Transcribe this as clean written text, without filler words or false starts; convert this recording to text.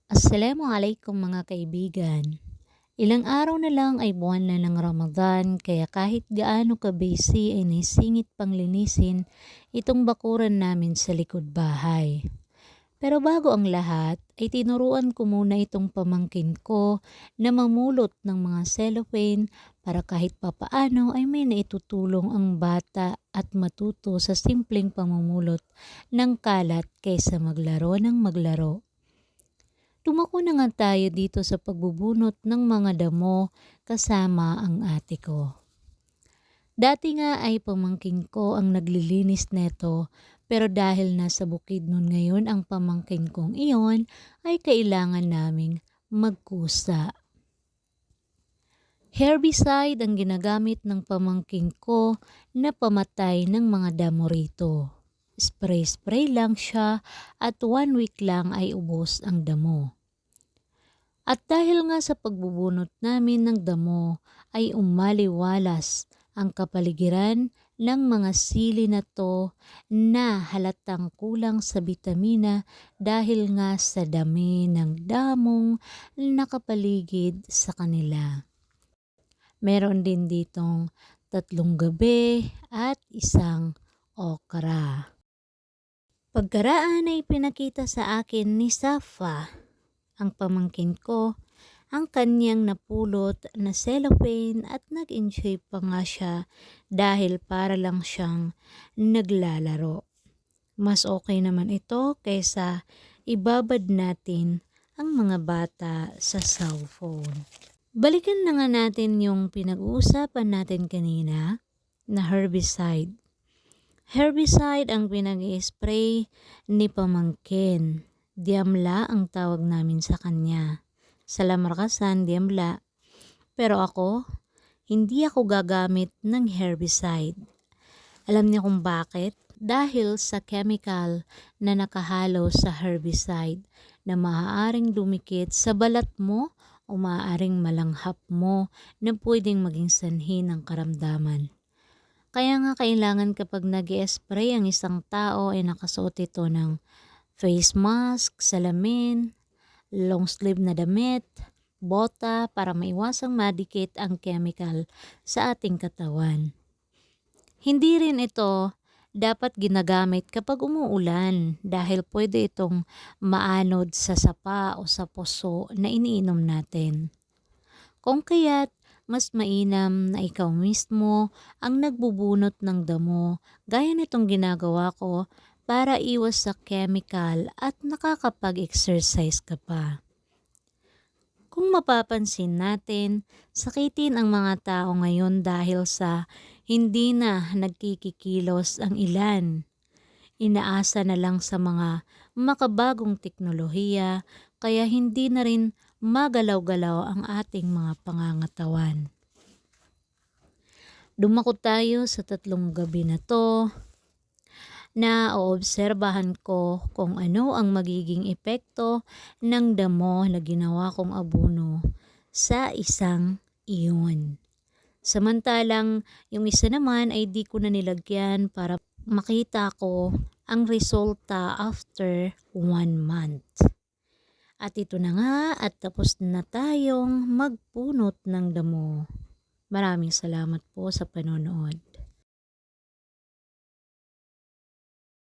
Assalamualaikum mga kaibigan. Ilang araw na lang ay buwan na ng Ramadan kaya kahit gaano ka-busy ay naisingit pang linisin itong bakuran namin sa likod bahay. Pero bago ang lahat ay tinuruan ko muna itong pamangkin ko na mamulot ng mga cellophane para kahit papaano ay may naitutulong ang bata at matuto sa simpleng pamumulot ng kalat kaysa maglaro ng maglaro. Tumako na nga tayo dito sa pagbubunot ng mga damo kasama ang ate ko. Dati nga ay pamangkin ko ang naglilinis neto, pero dahil nasa bukid nun ngayon ang pamangkin kong iyon ay kailangan naming magkusa. Herbicide ang ginagamit ng pamangkin ko na pamatay ng mga damo rito. Spray-spray lang siya at 1 week lang ay ubos ang damo. At dahil nga sa pagbubunot namin ng damo ay umaliwalas ang kapaligiran ng mga sili na to na halatang kulang sa bitamina dahil nga sa dami ng damong nakapaligid sa kanila. Meron din ditong 3 gabi at 1 okra. Pagkaraan ay pinakita sa akin ni Safa, ang pamangkin ko, ang kanyang napulot na cellophane at nag-enjoy pa nga siya dahil para lang siyang naglalaro. Mas okay naman ito kaysa ibabad natin ang mga bata sa cellphone. Balikan na nga natin yung pinag-uusapan natin kanina na herbicide. Herbicide ang pinag-i-spray ni pamangkin. Diamla ang tawag namin sa kanya. Sa Lamarcasan, Diamla. Pero ako, hindi ako gagamit ng herbicide. Alam niyo kung bakit? Dahil sa chemical na nakahalo sa herbicide na maaaring dumikit sa balat mo o maaaring malanghap mo na pwedeng maging sanhi ng karamdaman. Kaya nga kailangan kapag nag-i-spray ang isang tao ay nakasuot ito ng face mask, salamin, long sleeve na damit, bota para maiwasang madikit ang chemical sa ating katawan. Hindi rin ito dapat ginagamit kapag umuulan dahil pwede itong maanod sa sapa o sa puso na iniinom natin. Kung kaya't mas mainam na ikaw mismo ang nagbubunot ng damo gaya nitong ginagawa ko para iwas sa chemical at nakakapag-exercise ka pa. Kung mapapansin natin, sakitin ang mga tao ngayon dahil sa hindi na nagkikikilos ang ilan. Inaasa na lang sa mga makabagong teknolohiya kaya hindi na rin magalaw-galaw ang ating mga pangangatawan. Dumako tayo sa 3 gabi na to na oobserbahan ko kung ano ang magiging epekto ng damo na ginawa kong abono sa isang iyon. Samantalang yung isa naman ay di ko na nilagyan para makita ko ang resulta after 1 month. At ito na nga at tapos na tayong magpunot ng damo. Maraming salamat po sa panonood.